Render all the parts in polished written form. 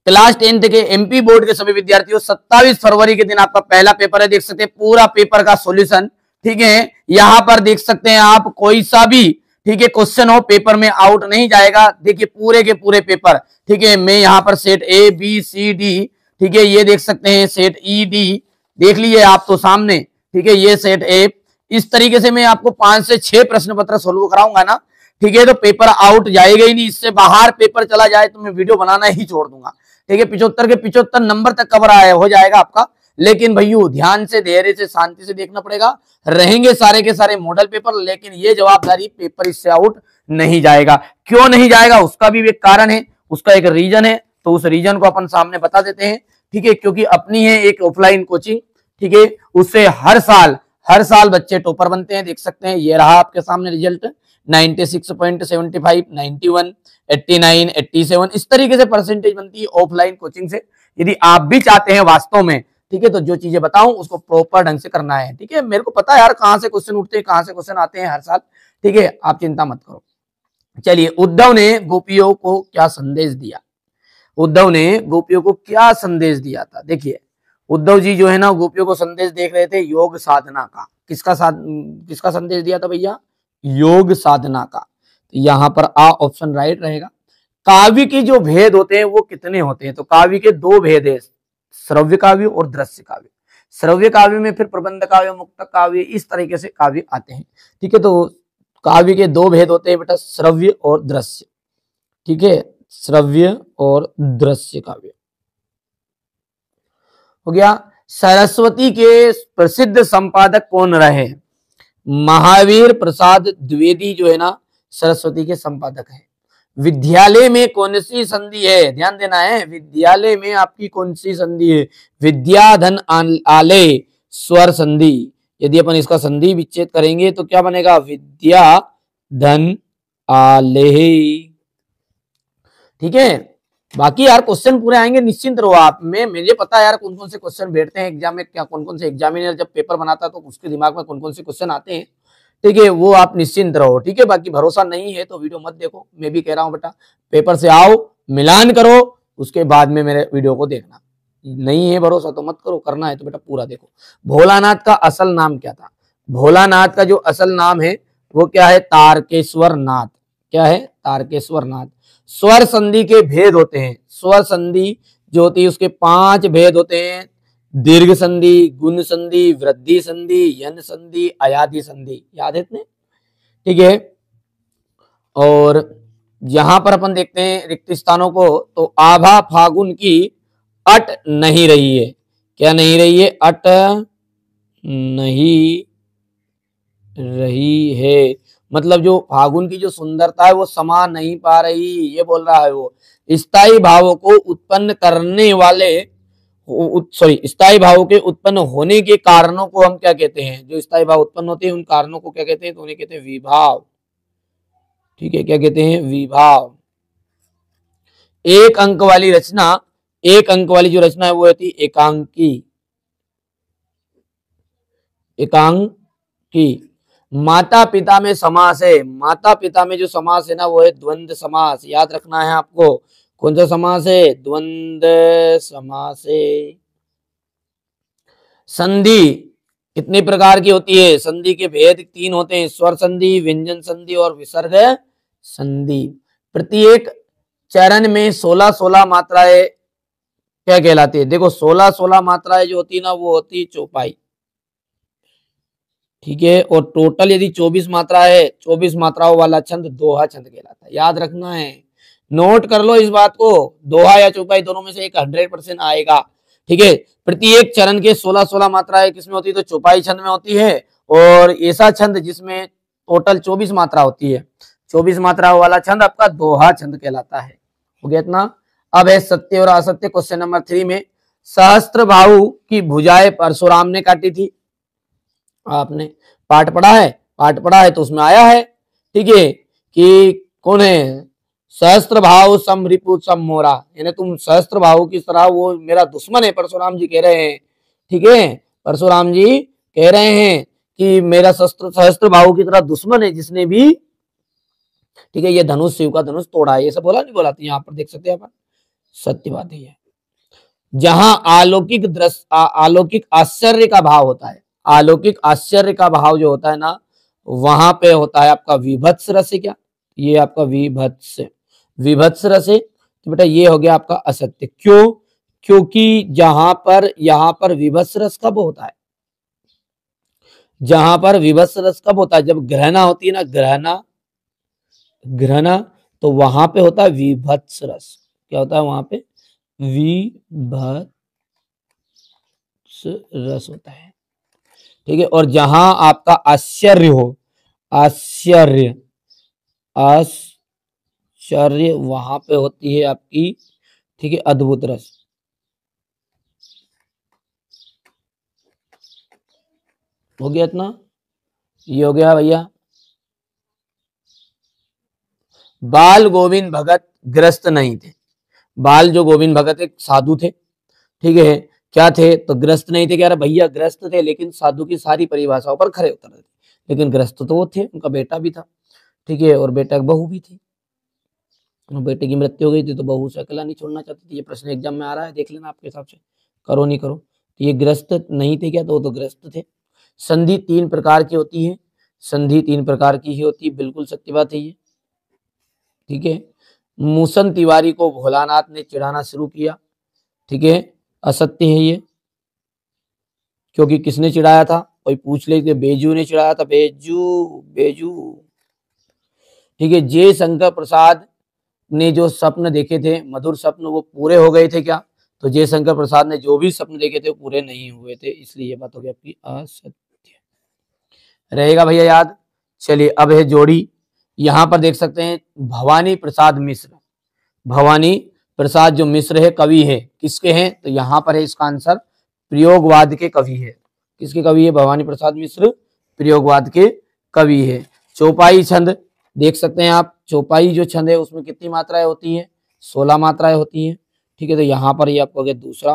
Class 10th के MP board के सभी विद्यार्थियों 27 फरवरी के दिन आपका पहला पेपर है। देख सकते हैं पूरा पेपर का सॉल्यूशन, ठीक है। यहां पर देख सकते हैं आप, कोई सा भी, ठीक है, क्वेश्चन हो पेपर में आउट नहीं जाएगा। देखिए पूरे के पूरे पेपर, ठीक है। मैं यहाँ पर set A B C D, ठीक है, ये देख सकते हैं सेट ई डी, देख लीजिए आप तो सामने, ठीक है, ये सेट ए। इस तरीके से मैं आपको 5 से 6 प्रश्न पत्र सोल्व कराऊंगा ना, ठीक है, तो पेपर आउट जाएगा ही नहीं। इससे बाहर पेपर चला जाए तो मैं वीडियो बनाना ही छोड़ दूंगा, ठीक है। 75 के 75 नंबर तक कवर हो जाएगा आपका। लेकिन भैया ध्यान से, धैर्य से, शांति से देखना पड़ेगा। रहेंगे सारे के सारे मॉडल पेपर, लेकिन ये जवाबदारी पेपर इससे आउट नहीं जाएगा। क्यों नहीं जाएगा उसका भी एक कारण है, उसका एक रीजन है, तो उस रीजन को अपन सामने बता देते हैं, ठीक है। क्योंकि अपनी है एक ऑफलाइन कोचिंग, ठीक है, उससे हर साल बच्चे टॉपर बनते हैं। देख सकते हैं ये रहा आपके सामने रिजल्ट, 96.75, 91, 89, 87, इस तरीके से परसेंटेज बनती है ऑफलाइन कोचिंग से। यदि आप भी चाहते हैं वास्तव में, ठीक है, तो जो चीजें बताऊं उसको प्रॉपर ढंग से करना है, ठीक है। मेरे को पता है यार कहां से क्वेश्चन उठते हैं, कहां से क्वेश्चन आते हैं हर साल, ठीक है, आप चिंता मत करो। चलिए, उद्धव ने गोपियों को क्या संदेश दिया? उद्धव ने गोपियों को क्या संदेश दिया था? देखिए, उद्धव जी जो है ना, गोपियों को संदेश देख रहे थे योग साधना का। किसका संदेश दिया था भैया? योग साधना का। तो यहां पर आ ऑप्शन राइट रहेगा। काव्य के जो भेद होते हैं वो कितने होते हैं? तो काव्य के 2 भेद है, श्रव्य काव्य और दृश्य काव्य। श्रव्य काव्य में फिर प्रबंध काव्य, मुक्तक काव्य, इस तरीके से काव्य आते हैं, ठीक है। तो काव्य के 2 भेद होते हैं बेटा, श्रव्य और दृश्य, ठीक है, श्रव्य और दृश्य काव्य हो गया। सरस्वती के प्रसिद्ध संपादक कौन रहे? महावीर प्रसाद द्विवेदी जो है ना, सरस्वती के संपादक है। विद्यालय में कौन सी संधि है? ध्यान देना है, विद्यालय में आपकी कौन सी संधि है? विद्याधन आलय स्वर संधि। यदि अपन इसका संधि विच्छेद करेंगे तो क्या बनेगा? विद्याधन आलय, ठीक है। बाकी यार क्वेश्चन पूरे आएंगे, निश्चिंत रहो आप। मुझे पता है यार कौन कौन से क्वेश्चन बैठते हैं एग्जाम में, क्या कौन कौन से एग्जामिनर जब पेपर बनाता है तो उसके दिमाग में कौन कौन से क्वेश्चन आते हैं, ठीक है, वो आप निश्चिंत रहो, ठीक है। बाकी भरोसा नहीं है तो वीडियो मत देखो, मैं भी कह रहा हूँ बेटा, पेपर से आओ, मिलान करो, उसके बाद में मेरे वीडियो को देखना। नहीं है भरोसा तो मत करो, करना है तो बेटा पूरा देखो। भोलानाथ का असल नाम क्या था? भोलानाथ का जो असल नाम है वो क्या है? तारकेश्वर नाथ। क्या है? तारकेश्वर नाथ। स्वर संधि के भेद होते हैं, स्वर संधि जो होती है उसके 5 भेद होते हैं। दीर्घ संधि, गुण संधि, वृद्धि संधि, यन संधि, अयाधि संधि। याद है इतने, ठीक है। और यहां पर अपन देखते हैं रिक्त स्थानों को, तो आभा फागुन की अट नहीं रही है। क्या नहीं रही है? अट नहीं रही है, मतलब जो फागुन की जो सुंदरता है वो समा नहीं पा रही, ये बोल रहा है वो। स्थायी भावों को उत्पन्न करने वाले, स्थायी भावों के उत्पन्न होने के कारणों को हम क्या कहते हैं? जो स्थायी भाव उत्पन्न होते हैं उन कारणों को क्या कहते हैं? तो उन्हें कहते हैं विभाव, ठीक है। क्या कहते हैं? विभाव। एक अंक वाली रचना, एक अंक वाली जो रचना है वो होती है एकांकी। एकांकी। माता पिता में समास है, माता पिता में जो समास है ना वो है द्वंद्व समास। याद रखना है आपको, कौन सा समास है? द्वंद्व समास है। संधि कितने प्रकार की होती है? संधि के भेद 3 होते हैं, स्वर संधि, व्यंजन संधि और विसर्ग संधि। प्रत्येक चरण में 16-16 मात्राएं क्या कहलाती है? देखो 16-16 मात्राएं जो होती है ना वो होती है चौपाई, ठीक है। और टोटल यदि 24 मात्रा है, 24 मात्राओं वाला छंद दोहा छंद कहलाता है। याद रखना है, नोट कर लो इस बात को, दोहा या चौपाई दोनों में से एक 100% आएगा, ठीक है। प्रत्येक चरण के 16-16 मात्राएं किसमें होती है? तो चौपाई छंद में होती है। और ऐसा छंद जिसमें टोटल 24 मात्रा होती है, 24 मात्राओं वाला छंद आपका दोहा छंद कहलाता है। हो गया इतना। अब है सत्य और असत्य। क्वेश्चन नंबर 3 में, सहस्त्रबाहु की भुजाएं परशुराम ने काटी थी। आपने पाठ पढ़ा है, पाठ पढ़ा है तो उसमें आया है, ठीक है, कि कौन है? सहस्त्र भाव सम रिपु सम मोरा, यानी तुम सहस्त्र भाव की तरह, वो मेरा दुश्मन है, परशुराम जी कह रहे हैं, ठीक है। परशुराम जी कह रहे हैं कि मेरा सहस्त्र भाव की तरह दुश्मन है जिसने भी, ठीक है, ये धनुष, शिव का धनुष तोड़ा है। ये सब बोला नहीं बोला? तो यहाँ पर देख सकते हैं अपन, सत्य बात है ये। जहां अलौकिक दृश्य अलौकिक आश्चर्य का भाव होता है, अलौकिक आश्चर्य का भाव जो होता है ना, वहां पे होता है आपका विभत्स रस है। क्या ये आपका विभत्स, विभत्स रस है, तो बेटा ये हो गया आपका असत्य। क्यों? क्योंकि यहां पर विभत्स रस कब होता है, जहां पर विभत्स रस कब होता है, जब ग्रहणा होती है ना, ग्रहणा, ग्रहणा, तो वहां पे होता है विभत्स रस। क्या होता है वहां पे? विभत्स रस होता है। ठीक है, और जहां आपका आश्चर्य हो, आश्चर्य, आश्चर्य, वहां पे होती है आपकी, ठीक है, अद्भुत रस। हो गया इतना? ये हो गया भैया। बाल गोविंद भगत ग्रस्त नहीं थे। बाल जो गोविंद भगत एक साधु थे, ठीक है, क्या थे? तो ग्रस्त नहीं थे। कह रहे भैया ग्रस्त थे, लेकिन साधु की सारी परिभाषाओं पर खरे उतर रहे थे। लेकिन ग्रस्त तो वो थे, उनका बेटा भी था, ठीक है, और बेटा बहू भी थी। बेटे की मृत्यु हो गई थी, तो बहू से अकेला नहीं छोड़ना चाहती थी। ये प्रश्न एग्जाम में आ रहा है, देख लेना आपके हिसाब से, करो नहीं करो। तो ये ग्रस्त नहीं थे क्या? तो वो तो ग्रस्त थे। संधि 3 प्रकार की होती है, संधि 3 प्रकार की ही होती है, बिल्कुल सत्य बात है ये। ठीक है, मूसन तिवारी को भोलानाथ ने चिढ़ाना शुरू किया, ठीक है, असत्य है ये। क्योंकि किसने चिढ़ाया था? कोई पूछ ले, बेजू ने चिढ़ाया था, बेजू, बेजू। ठीक है, जय शंकर प्रसाद ने जो स्वप्न देखे थे, मधुर स्वप्न, वो पूरे हो गए थे क्या? तो जयशंकर प्रसाद ने जो भी स्वप्न देखे थे वो पूरे नहीं हुए थे, इसलिए ये बात हो गई आपकी असत्य। रहेगा भैया याद? चलिए अब है जोड़ी। यहां पर देख सकते हैं भवानी प्रसाद मिश्र, भवानी प्रसाद जो मिश्र है कवि है, किसके हैं? तो यहां पर है इसका आंसर प्रयोगवाद के कवि है। किसके कवि है? भवानी प्रसाद मिश्र प्रयोगवाद के कवि है। चौपाई छंद देख सकते हैं आप, चौपाई जो छंद है उसमें कितनी मात्राएं होती हैं? 16 मात्राएं होती हैं। ठीक है, तो यहां पर ये आपको हो गया दूसरा।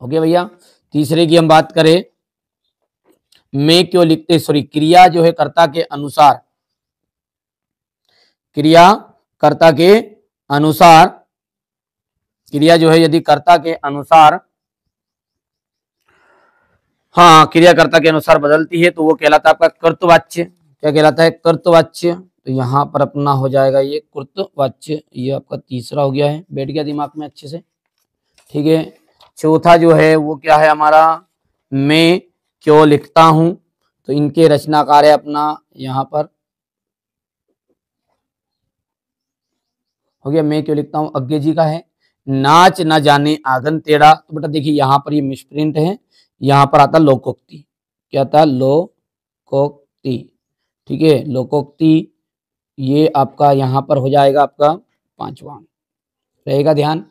हो गया भैया। तीसरे की हम बात करें, मैं क्यों लिखते, सॉरी, क्रिया जो है कर्ता के अनुसार, क्रिया कर्ता के अनुसार, क्रिया जो है यदि कर्ता के अनुसार, हाँ, क्रियाकर्ता के अनुसार बदलती है तो वो कहलाता है आपका कर्तवाच्य। क्या कहलाता है? कर्तवाच्य। तो यहाँ पर अपना हो जाएगा ये कर्तवाच्य। ये आपका तीसरा हो गया है, बैठ गया दिमाग में अच्छे से। ठीक है, चौथा जो है वो क्या है हमारा? मैं क्यों लिखता हूं। तो इनके रचनाकार है अपना, यहाँ पर हो गया मैं क्यों लिखता हूं, अज्ञे जी का है। नाच न जाने आंगन टेढ़ा, तो बेटा देखिए यहाँ पर ये मिसप्रिंट है, यहाँ पर आता लोकोक्ति। क्या आता? लोकोक्ति। ठीक है, लोकोक्ति, ये आपका यहाँ पर हो जाएगा आपका 5वां, रहेगा ध्यान।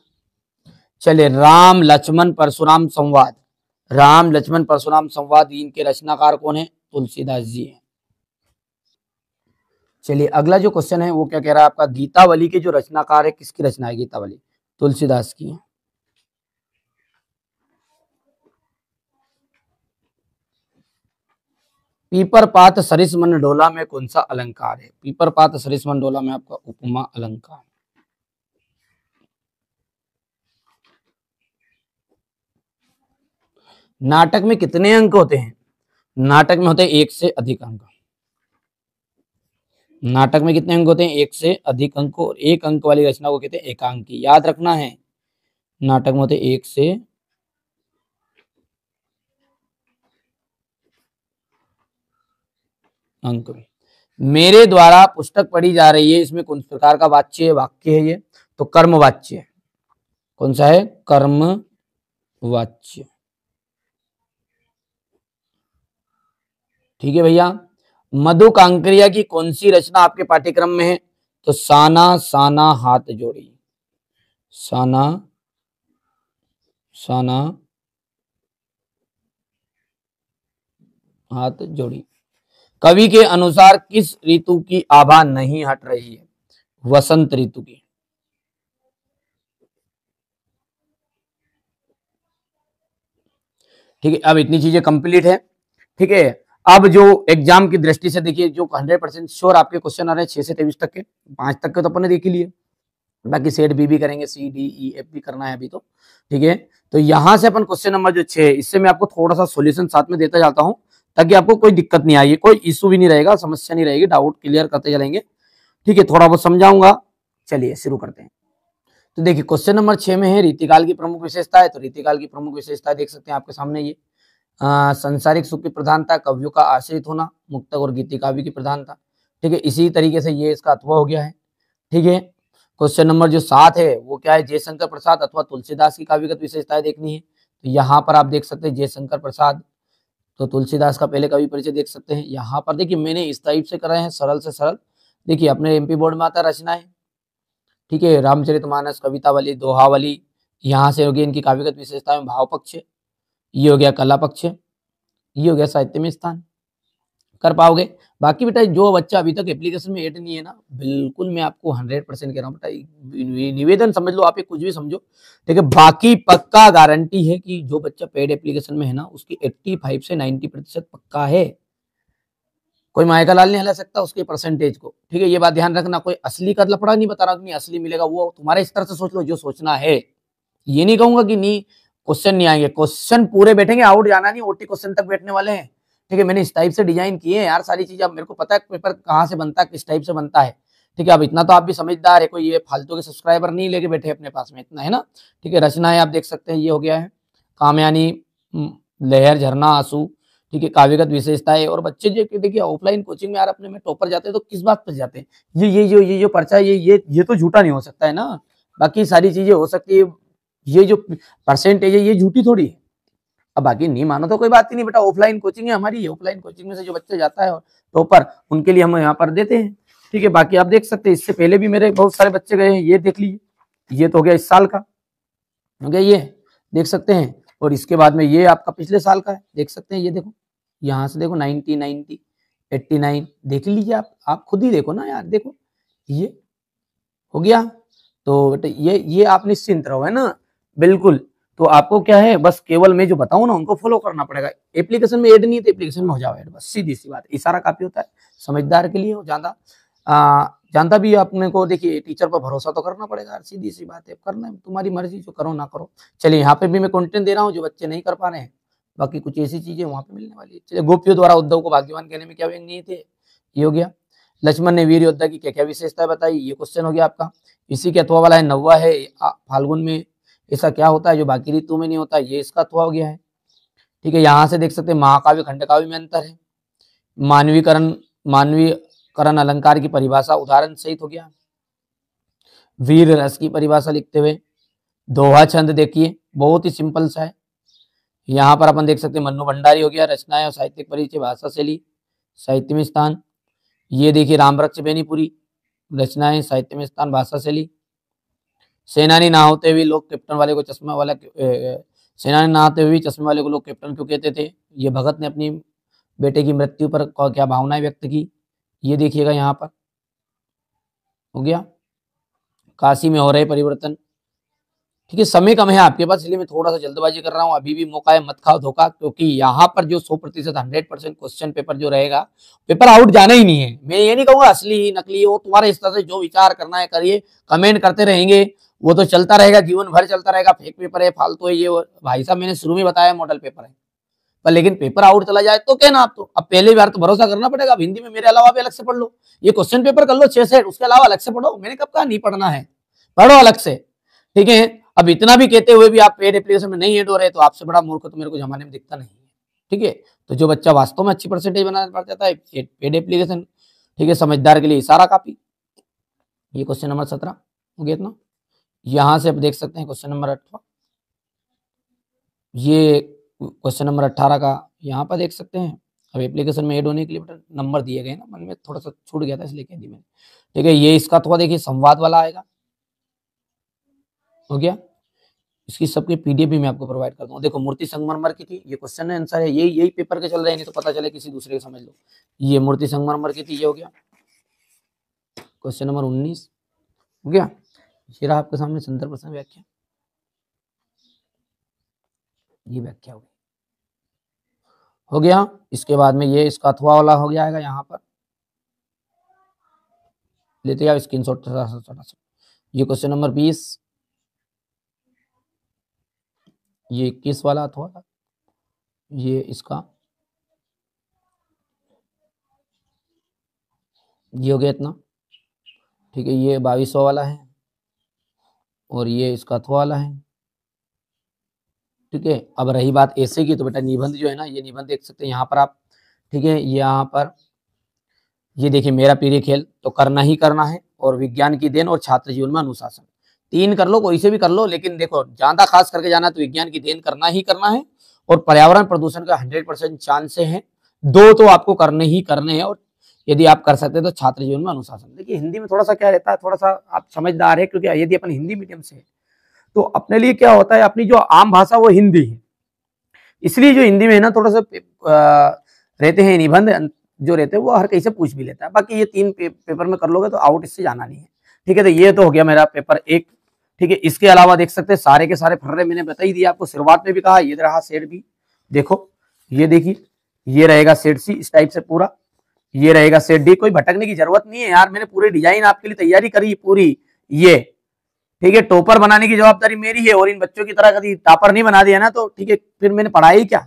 चलिए, राम लक्ष्मण परशुराम संवाद, राम लक्ष्मण परशुराम संवाद, इनके रचनाकार कौन है? तुलसीदास जी है। चलिए अगला जो क्वेश्चन है वो क्या कह रहा है आपका, गीतावली के जो रचनाकार है, किसकी रचना है गीतावली? तुलसीदास की है। पीपर पात सरिस मन डोला में कौन सा अलंकार है? पीपर पात सरिस मन डोला में आपका उपमा अलंकार। नाटक में कितने अंक होते हैं? नाटक में होते हैं 1 से अधिक अंक। नाटक में कितने अंक होते हैं? 1 से अधिक अंक। और 1 अंक वाली रचना को कहते हैं एकांकी, याद रखना है। नाटक में होते 1 से अंक। मेरे द्वारा पुस्तक पढ़ी जा रही है, इसमें कौन प्रकार का वाच्य है, वाक्य है ये? तो कर्म वाच्य है। कौन सा है? कर्म वाच्य। ठीक है भैया। मधु कांकरिया की कौन सी रचना आपके पाठ्यक्रम में है? तो साना साना हाथ जोड़ी, साना साना हाथ जोड़ी। कवि के अनुसार किस ऋतु की आभा नहीं हट रही है? वसंत ऋतु की। ठीक है, अब इतनी चीजें कंप्लीट है। ठीक है, अब जो एग्जाम की दृष्टि से देखिए, जो 100% श्योर आपके क्वेश्चन आ रहे हैं 6 से 23 तक के, 5 तक के तो अपन ने देख ही लिए। बाकी सेट बी भी करेंगे, सी डी ई एफ भी करना है अभी तो, ठीक है। तो यहां से अपन क्वेश्चन नंबर जो 6 इससे मैं आपको थोड़ा सा सॉल्यूशन साथ में देता जाता हूं, ताकि आपको कोई दिक्कत नहीं आएगी, कोई इशू भी नहीं रहेगा, समस्या नहीं रहेगी, डाउट क्लियर करते चलेंगे, ठीक है। थोड़ा बहुत समझाऊंगा। चलिए शुरू करते हैं। तो देखिए क्वेश्चन नंबर 6 में है रीतिकाल की प्रमुख विशेषता है। तो रीतिकाल की प्रमुख विशेषता देख सकते हैं आपके सामने ये संसारिक सुख की प्रधानता, कवियों का आश्रित होना, मुक्तक और गीति काव्य की प्रधानता, ठीक है। इसी तरीके से ये इसका अथवा हो गया है, ठीक है। क्वेश्चन नंबर जो 7 है वो क्या है, जयशंकर प्रसाद अथवा तुलसीदास की काव्यगत विशेषताएं देखनी है। तो यहाँ पर आप देख सकते हैं जयशंकर प्रसाद, तो तुलसीदास का पहले कवि परिचय देख सकते हैं। यहाँ पर देखिए मैंने इस टाइप से कराए हैं, सरल से सरल। देखिए अपने एमपी बोर्ड में आता रचनाएं, ठीक है, रामचरितमानस, कवितावली, दोहावली, यहाँ से होगी इनकी काव्यगत विशेषताएं, भाव पक्ष, ये हो गया कला पक्ष, ये हो गया साहित्य में स्थान, कर पाओगे। बाकी बेटा जो बच्चा अभी तक एप्लीकेशन में ऐड नहीं है ना, बिल्कुल मैं आपको 100% कह रहा हूँ बेटा, निवेदन समझ लो आप, ये कुछ भी समझो, ठीक है। बाकी पक्का गारंटी है कि जो बच्चा पेड एप्लीकेशन में है ना, उसकी 85 से 90% पक्का है। कोई मायका लाल नहीं हिला सकता उसके परसेंटेज को, ठीक है। ये बात ध्यान रखना, कोई असली का लफड़ा नहीं बता रहा कि नहीं असली मिलेगा, वो तुम्हारे स्तर से सोच लो जो सोचना है। ये नहीं कहूंगा कि नहीं क्वेश्चन नहीं आएंगे, क्वेश्चन पूरे बैठेंगे, आउट जाना नहीं, ओटी क्वेश्चन तक बैठने वाले हैं, ठीक है। मैंने इस टाइप से डिजाइन किए हैं यार सारी चीजें, अब मेरे को पता है पेपर कहाँ से बनता है, किस टाइप से बनता है, ठीक है। अब इतना तो आप भी समझदार है, कोई ये फालतू के सब्सक्राइबर नहीं लेके बैठे अपने पास में, इतना है ना, ठीक है। रचनाएं आप देख सकते हैं, ये हो गया है कामयानी, लहर, झरना, आंसू, ठीक है, काव्यगत विशेषताएं। और बच्चे जो देखिए ऑफलाइन कोचिंग में यार अपने में टॉपर जाते हैं, तो किस बात पर जाते हैं, ये जो पर्चा है, ये तो झूठा नहीं हो सकता है ना, बाकी सारी चीजें हो सकती है, ये जो परसेंटेज है ये झूठी थोड़ी है। अब बाकी नहीं मानो तो कोई बात ही नहीं बेटा, ऑफलाइन कोचिंग है हमारी, ऑफलाइन कोचिंग में से जो बच्चे जाता है टॉपर, उनके लिए हम यहाँ पर देते हैं, ठीक है। बाकी आप देख सकते हैं इससे पहले भी मेरे बहुत सारे बच्चे गए हैं, ये देख लीजिए, ये तो हो गया इस साल का, हो गया ये देख सकते हैं। और इसके बाद में ये आपका पिछले साल का है, देख सकते हैं, ये देखो यहाँ से देखो 90 90 89, देख लीजिए आप खुद ही देखो ना यार, देखो ये हो गया। तो बेटा ये आप निश्चिंत रहो, है ना, बिल्कुल। तो आपको क्या है, बस केवल मैं जो बताऊं ना उनको फॉलो करना पड़ेगा। एप्लीकेशन में ऐड नहीं है तो एप्लीकेशन में हो जाओ ऐड, बस सीधी सी बात, इशारा काफी होता है समझदार के लिए, ज्यादा जानता भी अपने को, देखिए टीचर पर भरोसा तो करना पड़ेगा, सीधी सी बात है, करना है तुम्हारी मर्जी, जो करो ना करो। चलिए यहाँ पे भी मैं कंटेंट दे रहा हूँ जो बच्चे नहीं कर पा रहे हैं, बाकी कुछ ऐसी चीजें वहां पे मिलने वाली है। चलिए गोपियों द्वारा उद्धव को भाग्यवान कहने में क्या व्यंग नहीं थे, ये हो गया। लक्ष्मण ने वीर योद्धा की क्या क्या विशेषता बताई, ये क्वेश्चन हो गया आपका। इसी के अथवा वाला है नौवा है, फाल्गुन में ऐसा क्या होता है जो बाकी ऋतु में नहीं होता, ये इसका अथवा हो गया है, ठीक है। यहाँ से देख सकते हैं महाकाव्य खंडकाव्य में अंतर है, मानवीकरण अलंकार की परिभाषा उदाहरण सहित हो गया, वीर रस की परिभाषा लिखते हुए। दोहा छंद देखिए बहुत ही सिंपल सा है, यहाँ पर अपन देख सकते हैं मन्नू भंडारी हो गया, रचनाएं और साहित्यिक परिचय, भाषा शैली, साहित्य में स्थान। ये देखिए रामरक्ष बेनीपुरी, रचनाएं, साहित्य में स्थान, भाषा शैली। सेनानी ना होते हुए लोग कैप्टन वाले को चश्मा वाला, सेनानी ना होते हुए चश्मे वाले को लोग कैप्टन क्यों कहते थे, ये भगत ने अपनी बेटे की मृत्यु पर क्या भावनाएं व्यक्त की, ये देखिएगा यहाँ पर हो गया। काशी में हो रहे परिवर्तन, ठीक है। समय कम है आपके पास इसलिए मैं थोड़ा सा जल्दबाजी कर रहा हूँ, अभी भी मौका है, मत खाओ धोखा, क्योंकि यहाँ पर जो 100% 100% क्वेश्चन पेपर जो रहेगा, पेपर आउट जाना ही नहीं है। मैं ये नहीं कहूंगा असली ही नकली, वो तुम्हारे स्तर से जो विचार करना है करिए, कमेंट करते रहेंगे, वो तो चलता रहेगा, जीवन भर चलता रहेगा। फेक पेपर है, फालतू है, ये भाई साहब मैंने शुरू में बताया मॉडल पेपर है, पर लेकिन पेपर आउट चला जाए तो कहना आप, तो अब पहली बार तो भरोसा करना पड़ेगा। अब हिंदी में मेरे अलावा भी अलग से पढ़ लो, ये क्वेश्चन पेपर कर लो 6 सेट, उसके अलावा अलग से पढ़ो, मैंने कब कहा नहीं पढ़ना है, पढ़ो अलग से, ठीक है। अब इतना भी कहते हुए भी आप पेड एप्लीकेशन में नहीं ऐड हो रहे, तो आपसे बड़ा मूर्ख तो मेरे को जमाने में दिखता नहीं है, ठीक है। तो जो बच्चा वास्तव में अच्छी परसेंटेज बनाना पड़ जाता है, पेड एप्लीकेशन, ठीक है, समझदार के लिए इशारा काफी। ये क्वेश्चन नंबर 17 हो गया इतना। यहां से आप देख सकते हैं क्वेश्चन नंबर 18, ये क्वेश्चन नंबर 18 का यहाँ पर देख सकते हैं। अब एप्लीकेशन में ऐड होने के लिए बटन नंबर दिए गए ना, मन में थोड़ा सा छूट गया था इसलिए कह दी मैंने, ठीक है। ये इसका थोड़ा देखिए संवाद वाला आएगा, हो गया। इसकी सबके पीडीएफ भी मैं आपको प्रोवाइड करता हूँ। देखो मूर्ति संगमरमर की थी, ये क्वेश्चन आंसर है, यही पेपर के चल रहे हैं, नहीं तो पता चले किसी दूसरे के समझ लो। ये मूर्ति संगमरमर की थी, ये हो गया क्वेश्चन नंबर 19, हो गया। ये रहा आपके सामने संदर्भ प्रश्न व्याख्या, ये व्याख्या हो गया। इसके बाद में ये इसका अथवा वाला हो जाएगा, यहाँ पर लेते जाओ स्क्रीनशॉट। ये क्वेश्चन नंबर 20, ये 21 वाला अथवा ये इसका, ये हो गया इतना, ठीक है। ये 2200 वाला है और ये इसका अथवा वाला है, ठीक है। अब रही बात ऐसे की, तो बेटा निबंध जो है ना, ये निबंध देख सकते हैं यहाँ पर आप, ठीक है। यहाँ पर ये देखिए, मेरा प्रिय खेल तो करना ही करना है, और विज्ञान की देन और छात्र जीवन में अनुशासन, 3 कर लो, कोई से भी कर लो, लेकिन देखो ज्यादा खास करके जाना तो विज्ञान की देन करना ही करना है, और पर्यावरण प्रदूषण का 100% चांस है, 2 तो आपको करने ही करने हैं, और यदि आप कर सकते हैं तो छात्र जीवन में अनुशासन। देखिए हिंदी में थोड़ा सा क्या रहता है, थोड़ा सा आप समझदार है, क्योंकि यदि अपन हिंदी मीडियम से है तो अपने लिए क्या होता है, अपनी जो आम भाषा वो हिंदी है, इसलिए जो हिंदी में है ना, थोड़ा सा रहते हैं निबंध जो रहते हैं वो हर कहीं से पूछ भी लेता है। बाकी ये 3 पेपर में कर लोगे तो आउट इससे जाना नहीं है, ठीक है। तो ये तो हो गया मेरा पेपर 1, ठीक है। इसके अलावा देख सकते हैं सारे के सारे फर्रे मैंने बता ही दिया आपको, शुरुआत में भी कहा, ये रहा सेट बी, देखो ये देखिए, ये रहेगा सेट सी इस टाइप से पूरा, ये रहेगा सेट डी। कोई भटकने की जरूरत नहीं है यार, मैंने पूरी डिजाइन आपके लिए तैयारी करी पूरी, ये ठीक है। टॉपर बनाने की जवाबदारी मेरी है, और इन बच्चों की तरह कभी टॉपर नहीं बना दिया ना तो ठीक है, फिर मैंने पढ़ाई क्या,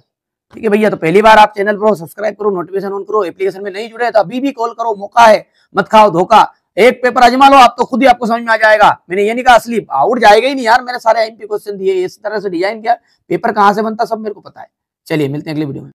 ठीक है भैया। तो पहली बार आप चैनल पर सब्सक्राइब करो, नोटिफिकेशन ऑन करो, एप्लीकेशन में नहीं जुड़े तो अभी भी कॉल करो, मौका है, मत खाओ धोखा। एक पेपर आजमा लो, आप तो खुद ही आपको समझ में आ जाएगा, मैंने ये नहीं कहा असली आउट जाएगा ही नहीं यार, मैंने सारे एमपी क्वेश्चन दिए, इस तरह से डिजाइन किया, पेपर कहां से बनता सब मेरे को पता है। चलिए मिलते हैं अगली वीडियो में।